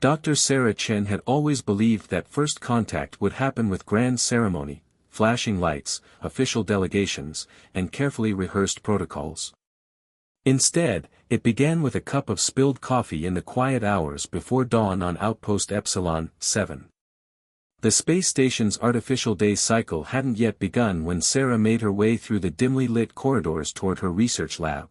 Dr. Sarah Chen had always believed that first contact would happen with grand ceremony, flashing lights, official delegations, and carefully rehearsed protocols. Instead, it began with a cup of spilled coffee in the quiet hours before dawn on Outpost Epsilon 7. The space station's artificial day cycle hadn't yet begun when Sarah made her way through the dimly lit corridors toward her research lab.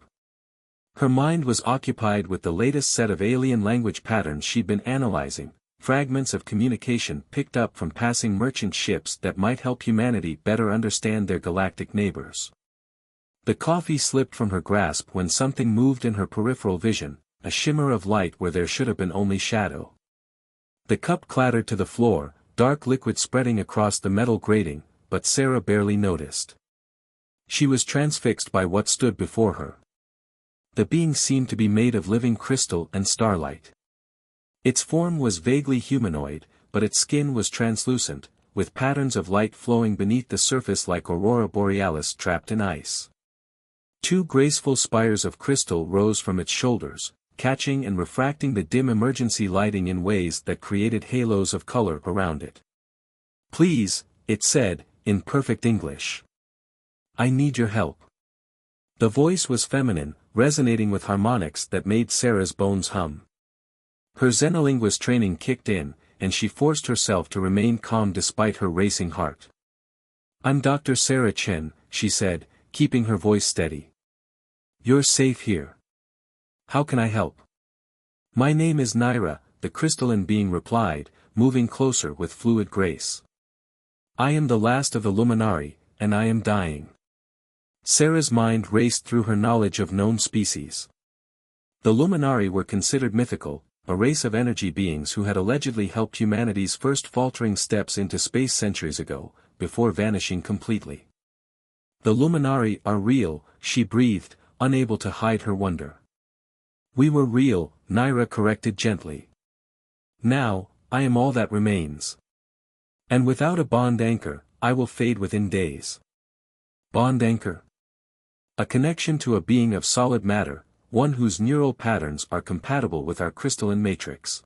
Her mind was occupied with the latest set of alien language patterns she'd been analyzing, fragments of communication picked up from passing merchant ships that might help humanity better understand their galactic neighbors. The coffee slipped from her grasp when something moved in her peripheral vision, a shimmer of light where there should have been only shadow. The cup clattered to the floor, dark liquid spreading across the metal grating, but Sarah barely noticed. She was transfixed by what stood before her. The being seemed to be made of living crystal and starlight. Its form was vaguely humanoid, but its skin was translucent, with patterns of light flowing beneath the surface like aurora borealis trapped in ice. Two graceful spires of crystal rose from its shoulders, catching and refracting the dim emergency lighting in ways that created halos of color around it. "Please," it said, in perfect English. "I need your help." The voice was feminine, resonating with harmonics that made Sarah's bones hum. Her Xenolinguist training kicked in, and she forced herself to remain calm despite her racing heart. "I'm Dr. Sarah Chen," she said, keeping her voice steady. "You're safe here. How can I help?" "My name is Naira," the crystalline being replied, moving closer with fluid grace. "I am the last of the Luminari, and I am dying." Sarah's mind raced through her knowledge of known species. The Luminari were considered mythical, a race of energy beings who had allegedly helped humanity's first faltering steps into space centuries ago, before vanishing completely. "The Luminari are real," she breathed, unable to hide her wonder. "We were real," Naira corrected gently. "Now, I am all that remains. And without a bond anchor, I will fade within days." Bond anchor? A connection to a being of solid matter, one whose neural patterns are compatible with our crystalline matrix.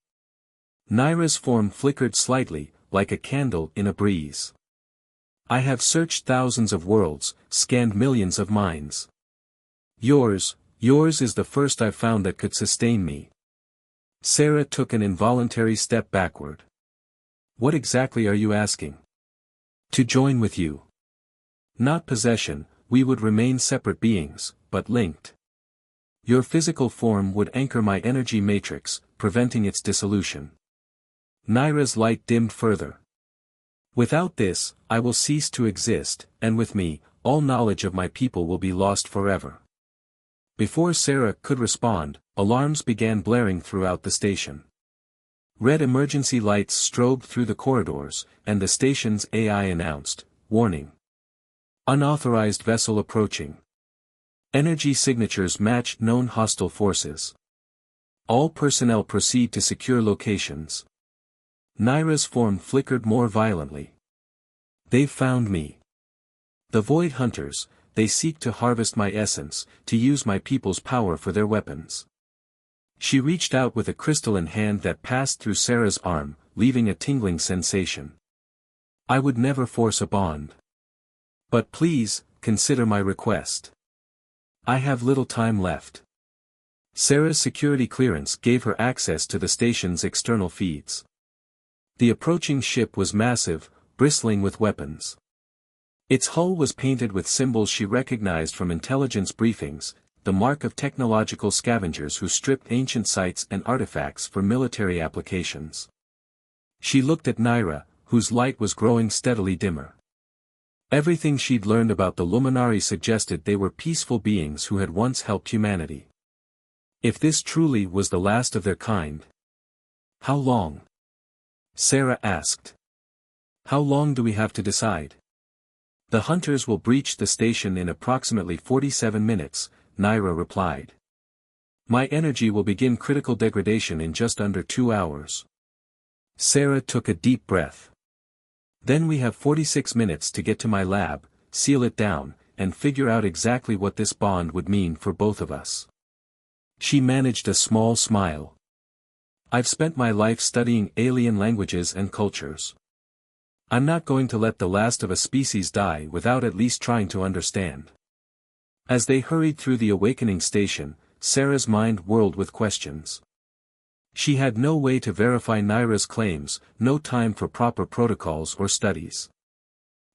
Naira's form flickered slightly, like a candle in a breeze. "I have searched thousands of worlds, scanned millions of minds. Yours is the first I've found that could sustain me." Sarah took an involuntary step backward. "What exactly are you asking?" "To join with you. Not possession, we would remain separate beings, but linked. Your physical form would anchor my energy matrix, preventing its dissolution." Naira's light dimmed further. "Without this, I will cease to exist, and with me, all knowledge of my people will be lost forever." Before Sarah could respond, alarms began blaring throughout the station. Red emergency lights strobed through the corridors, and the station's AI announced, "Warning. Unauthorized vessel approaching. Energy signatures match known hostile forces. All personnel proceed to secure locations." Naira's form flickered more violently. "They've found me. The Void Hunters, they seek to harvest my essence, to use my people's power for their weapons." She reached out with a crystalline hand that passed through Sarah's arm, leaving a tingling sensation. "I would never force a bond. But please, consider my request. I have little time left." Sarah's security clearance gave her access to the station's external feeds. The approaching ship was massive, bristling with weapons. Its hull was painted with symbols she recognized from intelligence briefings, the mark of technological scavengers who stripped ancient sites and artifacts for military applications. She looked at Naira, whose light was growing steadily dimmer. Everything she'd learned about the Luminari suggested they were peaceful beings who had once helped humanity. If this truly was the last of their kind. "How long?" Sarah asked. "How long do we have to decide?" "The hunters will breach the station in approximately 47 minutes, Naira replied. "My energy will begin critical degradation in just under 2 hours." Sarah took a deep breath. "Then we have 46 minutes to get to my lab, seal it down, and figure out exactly what this bond would mean for both of us." She managed a small smile. I've spent my life studying alien languages and cultures. I'm not going to let the last of a species die without at least trying to understand. As they hurried through the awakening station, Sarah's mind whirled with questions. She had no way to verify Naira's claims, no time for proper protocols or studies.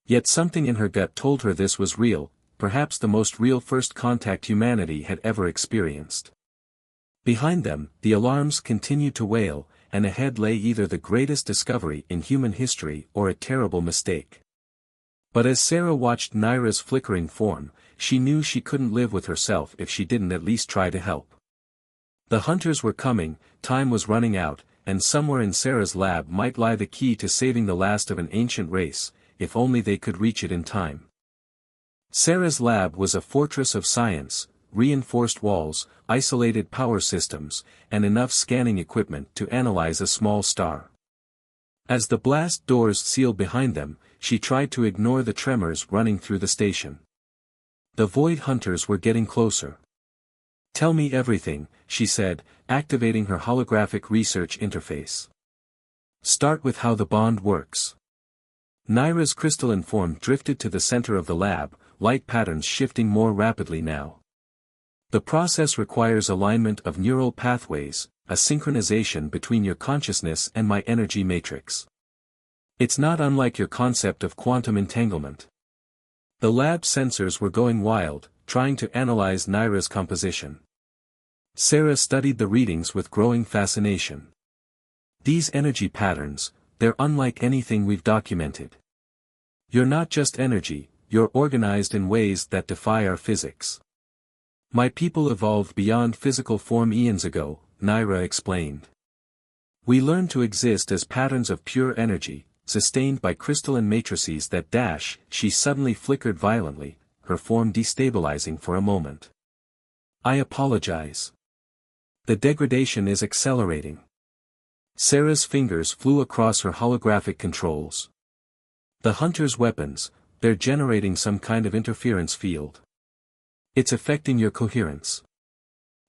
Yet something in her gut told her this was real, perhaps the most real first contact humanity had ever experienced. Behind them, the alarms continued to wail, and ahead lay either the greatest discovery in human history or a terrible mistake. But as Sarah watched Naira's flickering form, she knew she couldn't live with herself if she didn't at least try to help. The hunters were coming, time was running out, and somewhere in Sarah's lab might lie the key to saving the last of an ancient race, if only they could reach it in time. Sarah's lab was a fortress of science, reinforced walls, isolated power systems, and enough scanning equipment to analyze a small star. As the blast doors sealed behind them, she tried to ignore the tremors running through the station. The Void Hunters were getting closer. "Tell me everything," she said, activating her holographic research interface. "Start with how the bond works." Naira's crystalline form drifted to the center of the lab, light patterns shifting more rapidly now. The process requires alignment of neural pathways, a synchronization between your consciousness and my energy matrix. It's not unlike your concept of quantum entanglement. The lab sensors were going wild, trying to analyze Naira's composition. Sarah studied the readings with growing fascination. These energy patterns, they're unlike anything we've documented. You're not just energy, you're organized in ways that defy our physics. My people evolved beyond physical form eons ago, Naira explained. We learned to exist as patterns of pure energy, sustained by crystalline matrices that dash. She suddenly flickered violently, her form destabilizing for a moment. "I apologize. The degradation is accelerating." Sarah's fingers flew across her holographic controls. "The hunters' weapons, they're generating some kind of interference field. It's affecting your coherence."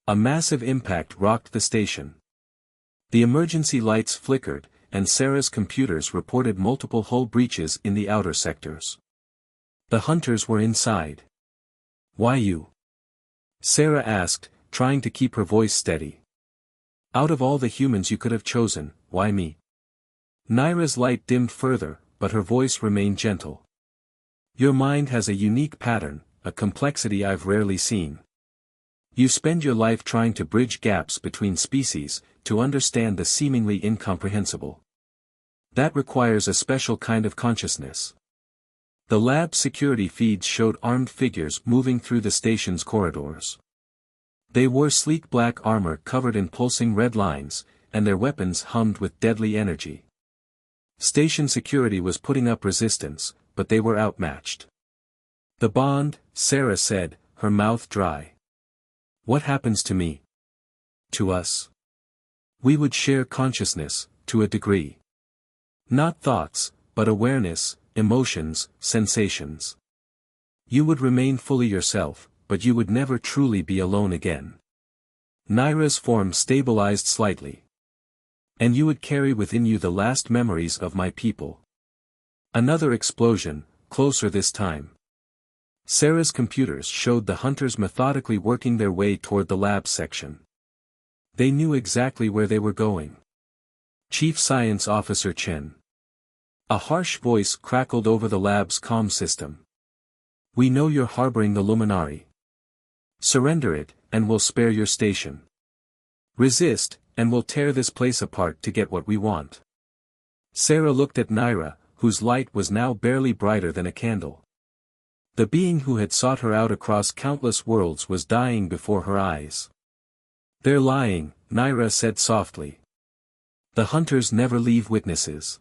A massive impact rocked the station. The emergency lights flickered, and Sarah's computers reported multiple hull breaches in the outer sectors. The hunters were inside. "Why you?" Sarah asked, trying to keep her voice steady. "Out of all the humans you could have chosen, why me?" Naira's light dimmed further, but her voice remained gentle. "Your mind has a unique pattern, a complexity I've rarely seen. You spend your life trying to bridge gaps between species, to understand the seemingly incomprehensible. That requires a special kind of consciousness." The lab security feeds showed armed figures moving through the station's corridors. They wore sleek black armor covered in pulsing red lines, and their weapons hummed with deadly energy. Station security was putting up resistance, but they were outmatched. "The bond," Sarah said, her mouth dry. "What happens to me? To us? We would share consciousness, to a degree. Not thoughts, but awareness, emotions, sensations. You would remain fully yourself, but you would never truly be alone again." Naira's form stabilized slightly. "And you would carry within you the last memories of my people." Another explosion, closer this time. Sarah's computers showed the hunters methodically working their way toward the lab section. They knew exactly where they were going. "Chief Science Officer Chen." A harsh voice crackled over the lab's comm system. "We know you're harboring the Luminari. Surrender it, and we'll spare your station. Resist, and we'll tear this place apart to get what we want." Sarah looked at Naira, whose light was now barely brighter than a candle. The being who had sought her out across countless worlds was dying before her eyes. "They're lying," Naira said softly. "The hunters never leave witnesses.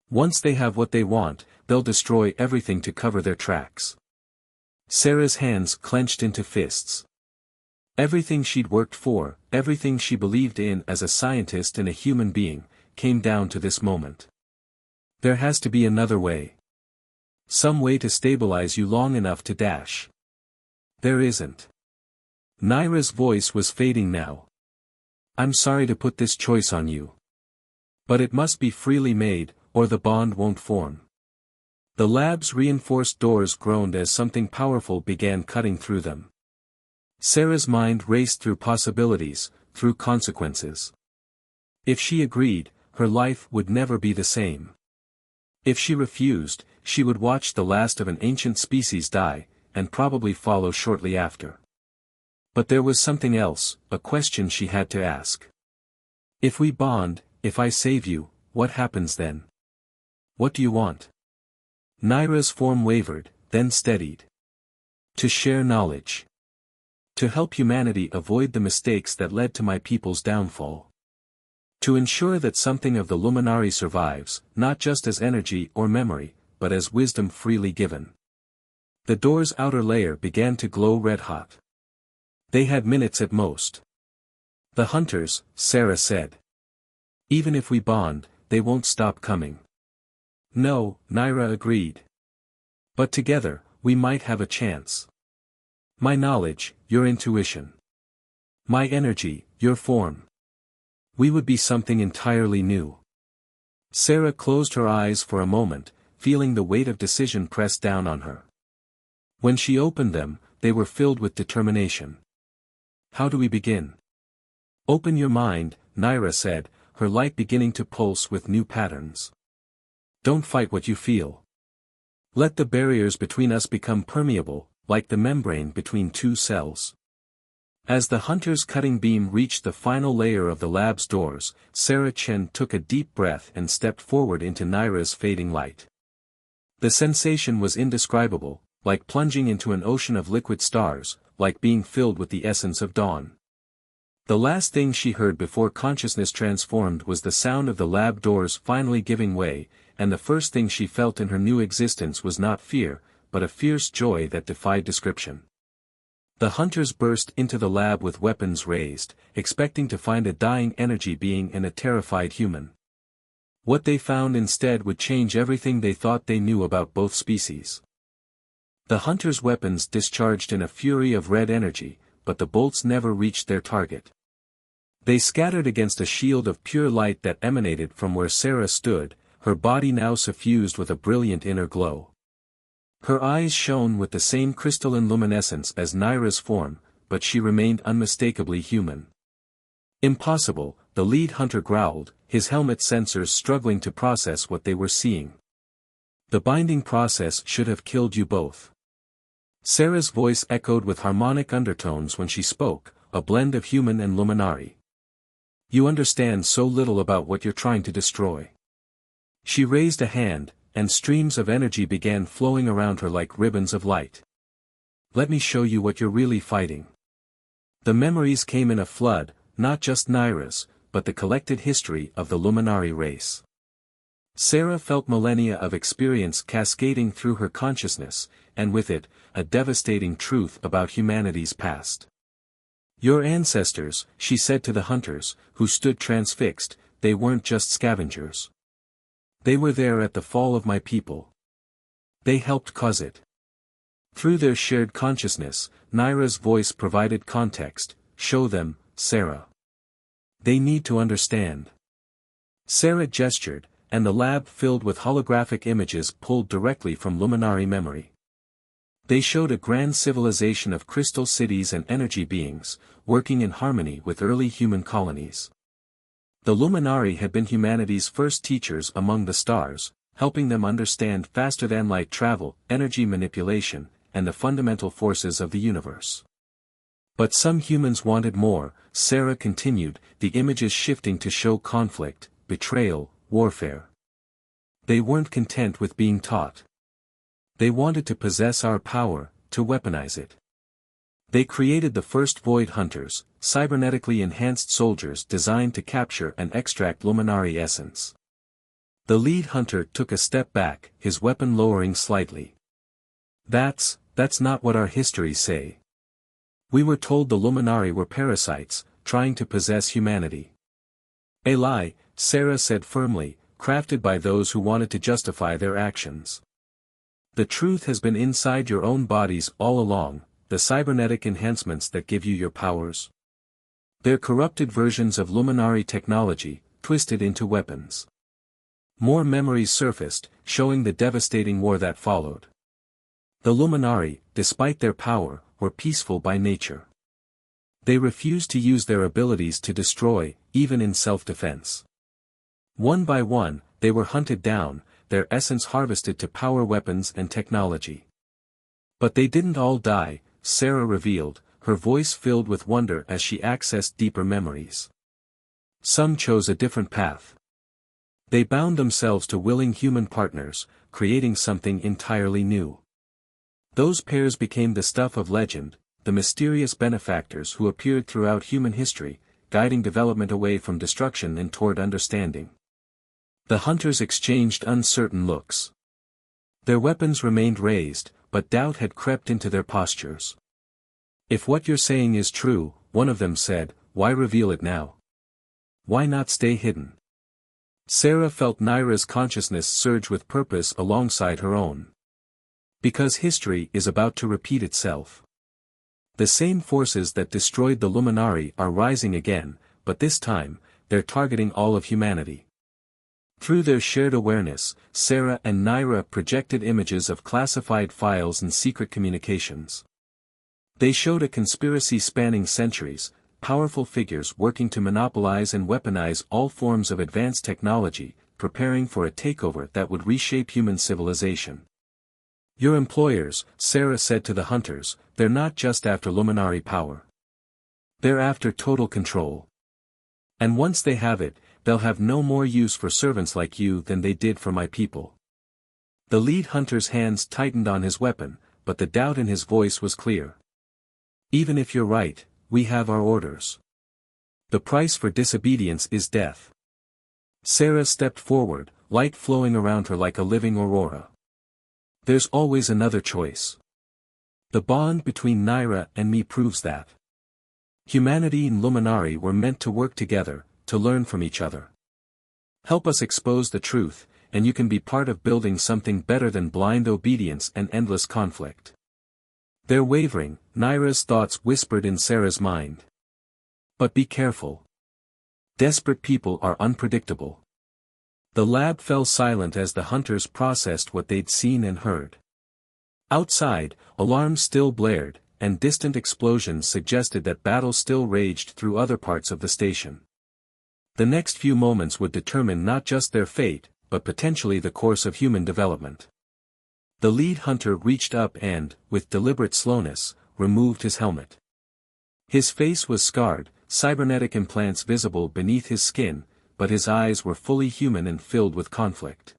Once they have what they want, they'll destroy everything to cover their tracks." Sarah's hands clenched into fists. Everything she'd worked for, everything she believed in as a scientist and a human being, came down to this moment. There has to be another way. Some way to stabilize you long enough to dash. There isn't. Naira's voice was fading now. I'm sorry to put this choice on you. But it must be freely made, or the bond won't form. The lab's reinforced doors groaned as something powerful began cutting through them. Sarah's mind raced through possibilities, through consequences. If she agreed, her life would never be the same. If she refused, she would watch the last of an ancient species die, and probably follow shortly after. But there was something else, a question she had to ask. If we bond, if I save you, what happens then? What do you want? Naira's form wavered, then steadied. To share knowledge. To help humanity avoid the mistakes that led to my people's downfall. To ensure that something of the Luminari survives, not just as energy or memory, but as wisdom freely given. The door's outer layer began to glow red-hot. They had minutes at most. The hunters, Sarah said. Even if we bond, they won't stop coming. No, Naira agreed. But together, we might have a chance. My knowledge, your intuition. My energy, your form. We would be something entirely new. Sarah closed her eyes for a moment, feeling the weight of decision press down on her. When she opened them, they were filled with determination. How do we begin? Open your mind, Naira said, her light beginning to pulse with new patterns. Don't fight what you feel. Let the barriers between us become permeable, like the membrane between two cells. As the hunter's cutting beam reached the final layer of the lab's doors, Sarah Chen took a deep breath and stepped forward into Naira's fading light. The sensation was indescribable, like plunging into an ocean of liquid stars, like being filled with the essence of dawn. The last thing she heard before consciousness transformed was the sound of the lab doors finally giving way, and the first thing she felt in her new existence was not fear, but a fierce joy that defied description. The hunters burst into the lab with weapons raised, expecting to find a dying energy being and a terrified human. What they found instead would change everything they thought they knew about both species. The hunters' weapons discharged in a fury of red energy, but the bolts never reached their target. They scattered against a shield of pure light that emanated from where Sarah stood, her body now suffused with a brilliant inner glow. Her eyes shone with the same crystalline luminescence as Naira's form, but she remained unmistakably human. Impossible, the lead hunter growled, his helmet sensors struggling to process what they were seeing. The binding process should have killed you both. Sarah's voice echoed with harmonic undertones when she spoke, a blend of human and Luminari. You understand so little about what you're trying to destroy. She raised a hand, and streams of energy began flowing around her like ribbons of light. Let me show you what you're really fighting. The memories came in a flood, not just Naira's, but the collected history of the Luminari race. Sarah felt millennia of experience cascading through her consciousness, and with it, a devastating truth about humanity's past. Your ancestors, she said to the hunters, who stood transfixed, they weren't just scavengers. They were there at the fall of my people. They helped cause it. Through their shared consciousness, Naira's voice provided context. Show them, Sarah. They need to understand. Sarah gestured, and the lab filled with holographic images pulled directly from Luminari memory. They showed a grand civilization of crystal cities and energy beings, working in harmony with early human colonies. The Luminari had been humanity's first teachers among the stars, helping them understand faster-than-light travel, energy manipulation, and the fundamental forces of the universe. But some humans wanted more, Sarah continued, the images shifting to show conflict, betrayal, warfare. They weren't content with being taught. They wanted to possess our power, to weaponize it. They created the first Void Hunters, cybernetically enhanced soldiers designed to capture and extract Luminari essence. The lead hunter took a step back, his weapon lowering slightly. That's not what our histories say. We were told the Luminari were parasites, trying to possess humanity. A lie, Sarah said firmly, crafted by those who wanted to justify their actions. The truth has been inside your own bodies all along, the cybernetic enhancements that give you your powers. Their corrupted versions of Luminari technology, twisted into weapons. More memories surfaced, showing the devastating war that followed. The Luminari, despite their power, were peaceful by nature. They refused to use their abilities to destroy, even in self-defense. One by one, they were hunted down, their essence harvested to power weapons and technology. But they didn't all die, Sarah revealed, her voice filled with wonder as she accessed deeper memories. Some chose a different path. They bound themselves to willing human partners, creating something entirely new. Those pairs became the stuff of legend, the mysterious benefactors who appeared throughout human history, guiding development away from destruction and toward understanding. The hunters exchanged uncertain looks. Their weapons remained raised, but doubt had crept into their postures. "If what you're saying is true," one of them said, "why reveal it now? Why not stay hidden?" Sarah felt Naira's consciousness surge with purpose alongside her own. Because history is about to repeat itself. The same forces that destroyed the Luminari are rising again, but this time, they're targeting all of humanity. Through their shared awareness, Sarah and Naira projected images of classified files and secret communications. They showed a conspiracy spanning centuries, powerful figures working to monopolize and weaponize all forms of advanced technology, preparing for a takeover that would reshape human civilization. "Your employers," Sarah said to the hunters, "they're not just after Luminari power. They're after total control. And once they have it, they'll have no more use for servants like you than they did for my people." The lead hunter's hands tightened on his weapon, but the doubt in his voice was clear. "Even if you're right, we have our orders. The price for disobedience is death." Sarah stepped forward, light flowing around her like a living aurora. "There's always another choice. The bond between Naira and me proves that. Humanity and Luminari were meant to work together, to learn from each other. Help us expose the truth, and you can be part of building something better than blind obedience and endless conflict." They're wavering, Naira's thoughts whispered in Sarah's mind. "But be careful. Desperate people are unpredictable." The lab fell silent as the hunters processed what they'd seen and heard. Outside, alarms still blared, and distant explosions suggested that battle still raged through other parts of the station. The next few moments would determine not just their fate, but potentially the course of human development. The lead hunter reached up and, with deliberate slowness, removed his helmet. His face was scarred, cybernetic implants visible beneath his skin, but his eyes were fully human and filled with conflict.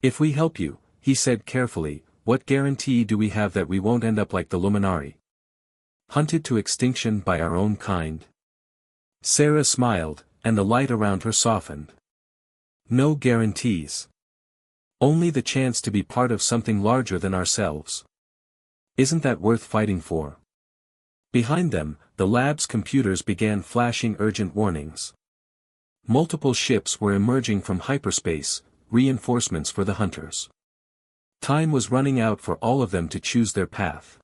"If we help you," he said carefully, "what guarantee do we have that we won't end up like the Luminari? Hunted to extinction by our own kind?" Sarah smiled, and the light around her softened. "No guarantees. Only the chance to be part of something larger than ourselves. Isn't that worth fighting for?" Behind them, the lab's computers began flashing urgent warnings. Multiple ships were emerging from hyperspace, reinforcements for the hunters. Time was running out for all of them to choose their path.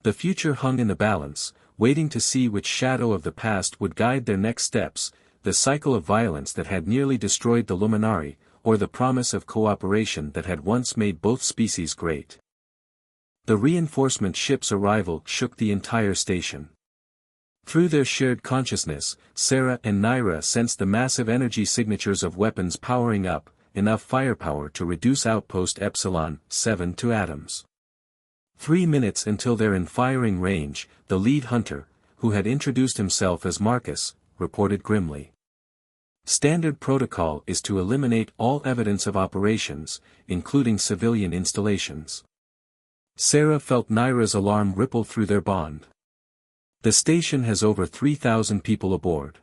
The future hung in the balance, waiting to see which shadow of the past would guide their next steps, the cycle of violence that had nearly destroyed the Luminari, or the promise of cooperation that had once made both species great. The reinforcement ship's arrival shook the entire station. Through their shared consciousness, Sarah and Naira sensed the massive energy signatures of weapons powering up, enough firepower to reduce Outpost Epsilon 7 to atoms. 3 minutes until they're in firing range, the lead hunter, who had introduced himself as Marcus, reported grimly. "Standard protocol is to eliminate all evidence of operations, including civilian installations." Sarah felt Naira's alarm ripple through their bond. "The station has over 3,000 people aboard.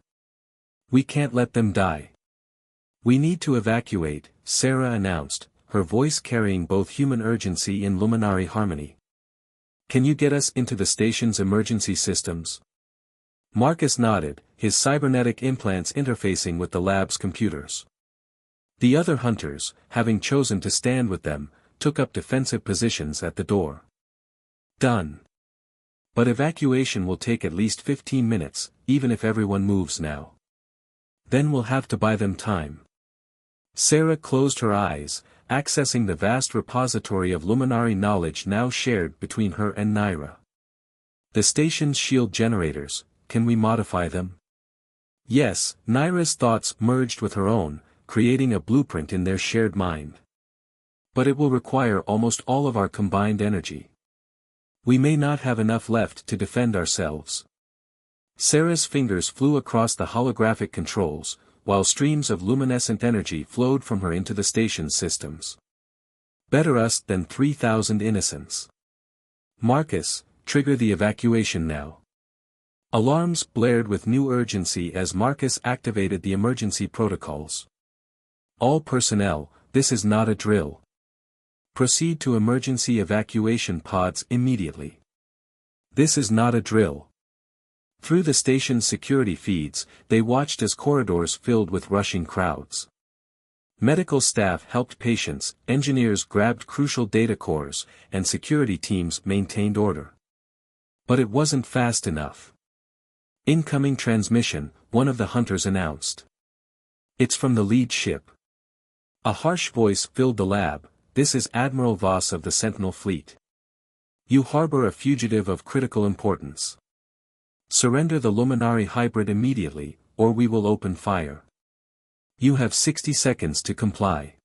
We can't let them die. We need to evacuate," Sarah announced, her voice carrying both human urgency and Luminari harmony. "Can you get us into the station's emergency systems?" Marcus nodded, his cybernetic implants interfacing with the lab's computers. The other hunters, having chosen to stand with them, took up defensive positions at the door. "Done." But evacuation will take at least 15 minutes, even if everyone moves now. Then we'll have to buy them time. Sarah closed her eyes, accessing the vast repository of luminary knowledge now shared between her and Naira. The station's shield generators, can we modify them? Yes, Naira's thoughts merged with her own, creating a blueprint in their shared mind. But it will require almost all of our combined energy. We may not have enough left to defend ourselves. Sarah's fingers flew across the holographic controls, while streams of luminescent energy flowed from her into the station's systems. Better us than 3,000 innocents. Marcus, trigger the evacuation now. Alarms blared with new urgency as Marcus activated the emergency protocols. All personnel, this is not a drill. Proceed to emergency evacuation pods immediately. This is not a drill. Through the station's security feeds, they watched as corridors filled with rushing crowds. Medical staff helped patients, engineers grabbed crucial data cores, and security teams maintained order. But it wasn't fast enough. Incoming transmission, one of the hunters announced. It's from the lead ship. A harsh voice filled the lab. This is Admiral Voss of the Sentinel Fleet. You harbor a fugitive of critical importance. Surrender the Luminari hybrid immediately, or we will open fire. You have 60 seconds to comply.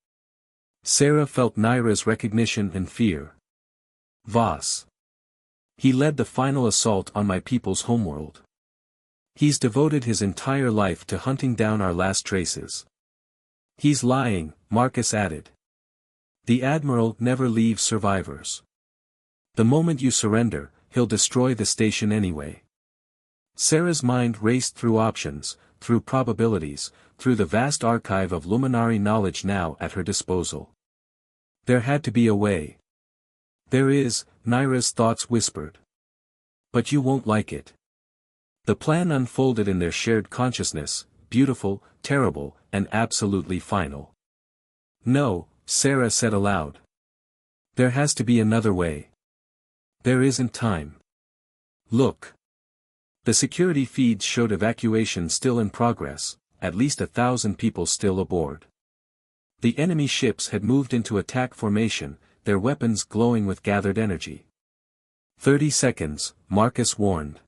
Sarah felt Naira's recognition and fear. Voss. He led the final assault on my people's homeworld. He's devoted his entire life to hunting down our last traces. He's lying, Marcus added. The Admiral never leaves survivors. The moment you surrender, he'll destroy the station anyway. Sarah's mind raced through options, through probabilities, through the vast archive of luminary knowledge now at her disposal. There had to be a way. There is, Naira's thoughts whispered. But you won't like it. The plan unfolded in their shared consciousness, beautiful, terrible, and absolutely final. No, Sarah said aloud. There has to be another way. There isn't time. Look. The security feeds showed evacuation still in progress, at least 1,000 people still aboard. The enemy ships had moved into attack formation, their weapons glowing with gathered energy. 30 seconds, Marcus warned.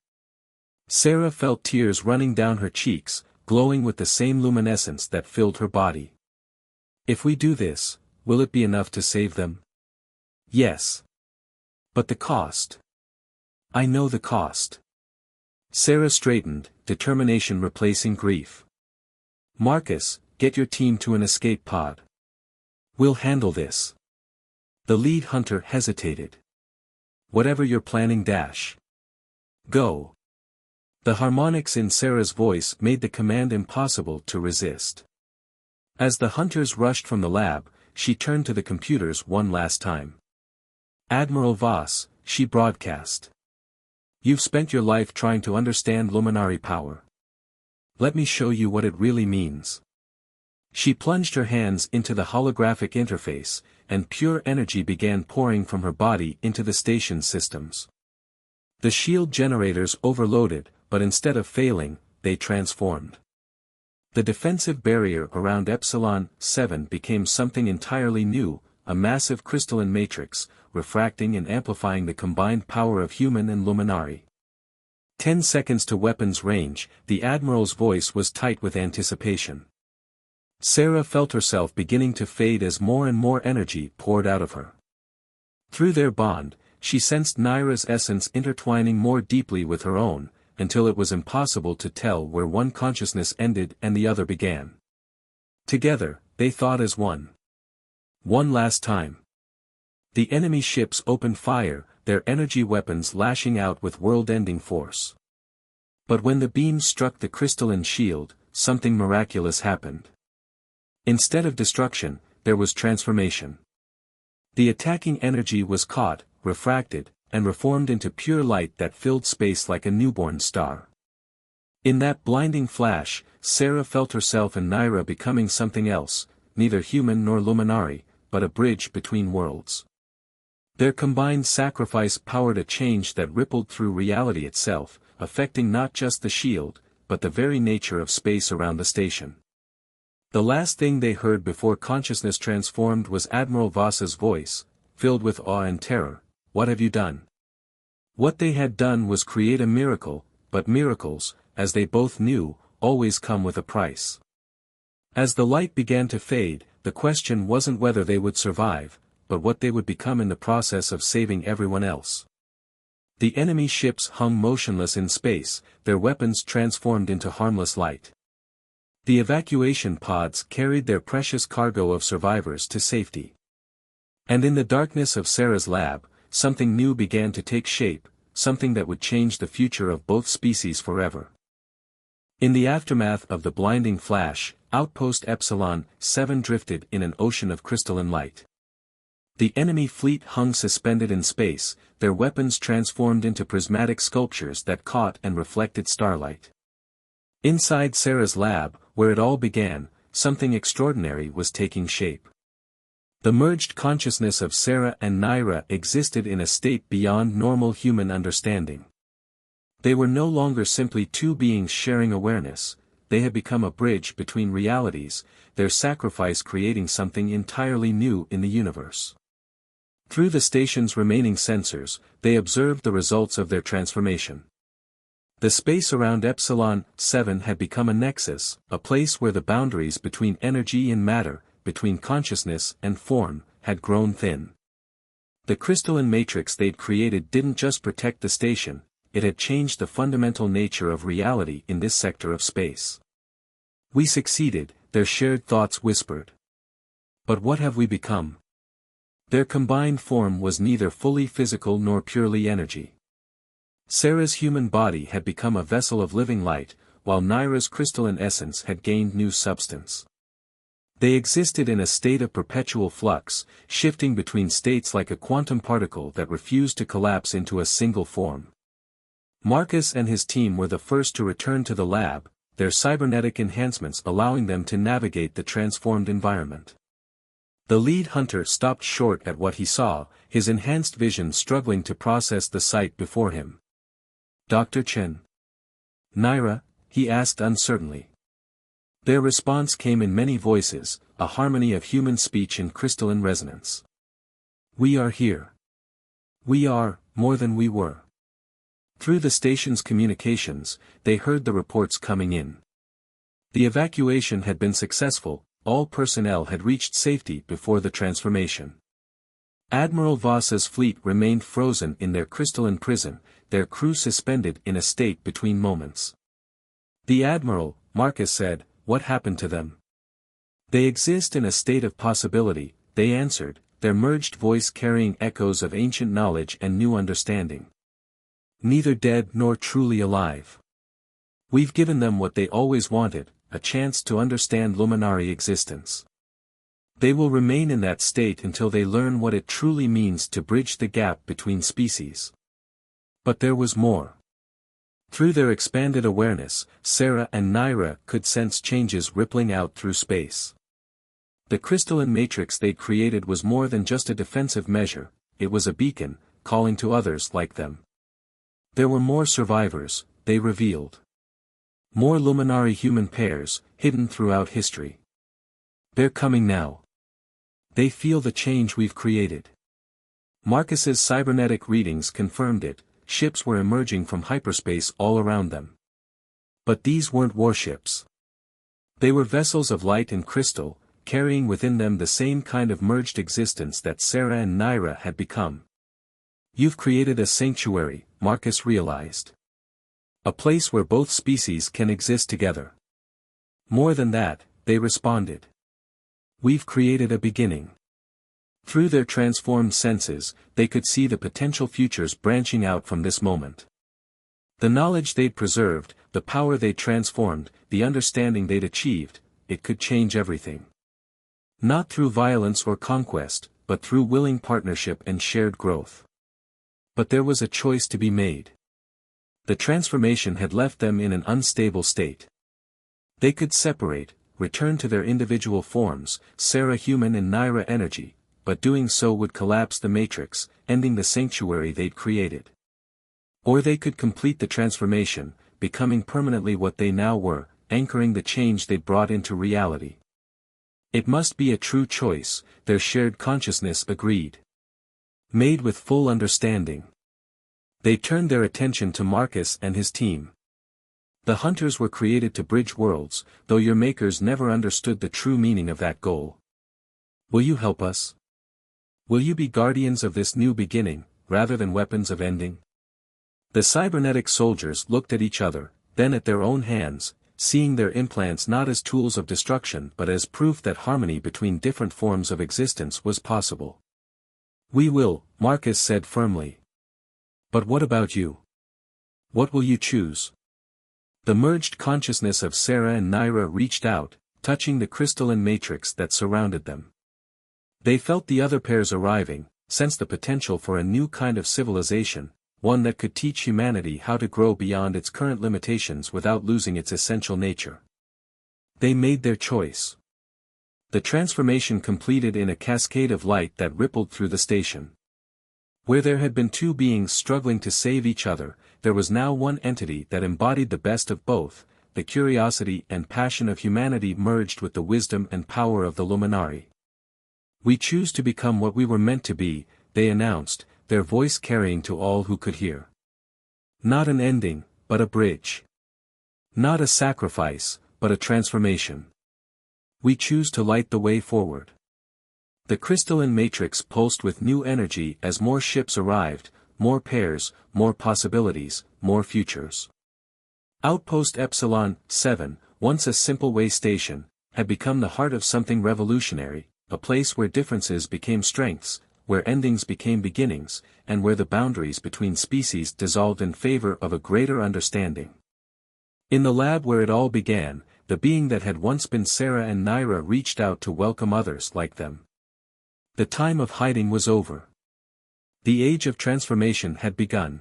Sarah felt tears running down her cheeks, glowing with the same luminescence that filled her body. If we do this, will it be enough to save them? Yes. But the cost. I know the cost. Sarah straightened, determination replacing grief. Marcus, get your team to an escape pod. We'll handle this. The lead hunter hesitated. Whatever you're planning, dash. Go. The harmonics in Sarah's voice made the command impossible to resist. As the hunters rushed from the lab, she turned to the computers one last time. Admiral Voss, she broadcast. You've spent your life trying to understand luminary power. Let me show you what it really means. She plunged her hands into the holographic interface, and pure energy began pouring from her body into the station's systems. The shield generators overloaded, but instead of failing, they transformed. The defensive barrier around Epsilon 7 became something entirely new, a massive crystalline matrix, refracting and amplifying the combined power of human and luminari. 10 seconds to weapons range, the Admiral's voice was tight with anticipation. Sarah felt herself beginning to fade as more and more energy poured out of her. Through their bond, she sensed Naira's essence intertwining more deeply with her own, until it was impossible to tell where one consciousness ended and the other began. Together, they thought as one. One last time. The enemy ships opened fire, their energy weapons lashing out with world-ending force. But when the beam struck the crystalline shield, something miraculous happened. Instead of destruction, there was transformation. The attacking energy was caught, refracted, and reformed into pure light that filled space like a newborn star. In that blinding flash, Sarah felt herself and Naira becoming something else, neither human nor luminari, but a bridge between worlds. Their combined sacrifice powered a change that rippled through reality itself, affecting not just the shield, but the very nature of space around the station. The last thing they heard before consciousness transformed was Admiral Voss's voice, filled with awe and terror. "What have you done?" What they had done was create a miracle, but miracles, as they both knew, always come with a price. As the light began to fade, the question wasn't whether they would survive, but what they would become in the process of saving everyone else. The enemy ships hung motionless in space, their weapons transformed into harmless light. The evacuation pods carried their precious cargo of survivors to safety. And in the darkness of Sarah's lab, something new began to take shape, something that would change the future of both species forever. In the aftermath of the blinding flash, Outpost Epsilon 7 drifted in an ocean of crystalline light. The enemy fleet hung suspended in space, their weapons transformed into prismatic sculptures that caught and reflected starlight. Inside Sarah's lab, where it all began, something extraordinary was taking shape. The merged consciousness of Sarah and Naira existed in a state beyond normal human understanding. They were no longer simply two beings sharing awareness, they had become a bridge between realities, their sacrifice creating something entirely new in the universe. Through the station's remaining sensors, they observed the results of their transformation. The space around Epsilon 7 had become a nexus, a place where the boundaries between energy and matter, between consciousness and form, had grown thin. The crystalline matrix they'd created didn't just protect the station, it had changed the fundamental nature of reality in this sector of space. "We succeeded," their shared thoughts whispered. "But what have we become?" Their combined form was neither fully physical nor purely energy. Sarah's human body had become a vessel of living light, while Naira's crystalline essence had gained new substance. They existed in a state of perpetual flux, shifting between states like a quantum particle that refused to collapse into a single form. Marcus and his team were the first to return to the lab, their cybernetic enhancements allowing them to navigate the transformed environment. The lead hunter stopped short at what he saw, his enhanced vision struggling to process the sight before him. "Dr. Chen." "Naira?" he asked uncertainly. Their response came in many voices, a harmony of human speech and crystalline resonance. "We are here. We are, more than we were." Through the station's communications, they heard the reports coming in. The evacuation had been successful, all personnel had reached safety before the transformation. Admiral Voss's fleet remained frozen in their crystalline prison, their crew suspended in a state between moments. "The Admiral," Marcus said, "what happened to them?" "They exist in a state of possibility," they answered, their merged voice carrying echoes of ancient knowledge and new understanding. "Neither dead nor truly alive. We've given them what they always wanted, a chance to understand Luminary existence. They will remain in that state until they learn what it truly means to bridge the gap between species." But there was more. Through their expanded awareness, Sarah and Naira could sense changes rippling out through space. The crystalline matrix they created was more than just a defensive measure, it was a beacon, calling to others like them. There were more survivors, they revealed. More luminary human pairs, hidden throughout history. "They're coming now. They feel the change we've created." Marcus's cybernetic readings confirmed it, ships were emerging from hyperspace all around them. But these weren't warships. They were vessels of light and crystal, carrying within them the same kind of merged existence that Sarah and Naira had become. "You've created a sanctuary," Marcus realized. "A place where both species can exist together." "More than that," they responded. "We've created a beginning." Through their transformed senses, they could see the potential futures branching out from this moment. The knowledge they'd preserved, the power they'd transformed, the understanding they'd achieved, it could change everything. Not through violence or conquest, but through willing partnership and shared growth. But there was a choice to be made. The transformation had left them in an unstable state. They could separate, return to their individual forms, Sarah human and Naira energy, but doing so would collapse the matrix, ending the sanctuary they'd created. Or they could complete the transformation, becoming permanently what they now were, anchoring the change they'd brought into reality. It must be a true choice, their shared consciousness agreed. Made with full understanding. They turned their attention to Marcus and his team. The hunters were created to bridge worlds, though your makers never understood the true meaning of that goal. Will you help us? Will you be guardians of this new beginning, rather than weapons of ending? The cybernetic soldiers looked at each other, then at their own hands, seeing their implants not as tools of destruction but as proof that harmony between different forms of existence was possible. We will, Marcus said firmly. But what about you? What will you choose? The merged consciousness of Sarah and Naira reached out, touching the crystalline matrix that surrounded them. They felt the other pairs arriving, sensed the potential for a new kind of civilization, one that could teach humanity how to grow beyond its current limitations without losing its essential nature. They made their choice. The transformation completed in a cascade of light that rippled through the station. Where there had been two beings struggling to save each other, there was now one entity that embodied the best of both, the curiosity and passion of humanity merged with the wisdom and power of the Luminari. We choose to become what we were meant to be, they announced, their voice carrying to all who could hear. Not an ending, but a bridge. Not a sacrifice, but a transformation. We choose to light the way forward. The crystalline matrix pulsed with new energy as more ships arrived, more pairs, more possibilities, more futures. Outpost Epsilon 7, once a simple way station, had become the heart of something revolutionary, a place where differences became strengths, where endings became beginnings, and where the boundaries between species dissolved in favor of a greater understanding. In the lab where it all began, the being that had once been Sarah and Naira reached out to welcome others like them. The time of hiding was over. The age of transformation had begun.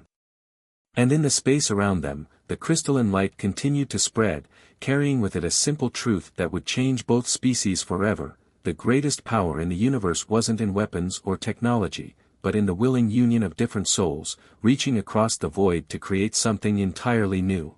And in the space around them, the crystalline light continued to spread, carrying with it a simple truth that would change both species forever. The greatest power in the universe wasn't in weapons or technology, but in the willing union of different souls, reaching across the void to create something entirely new.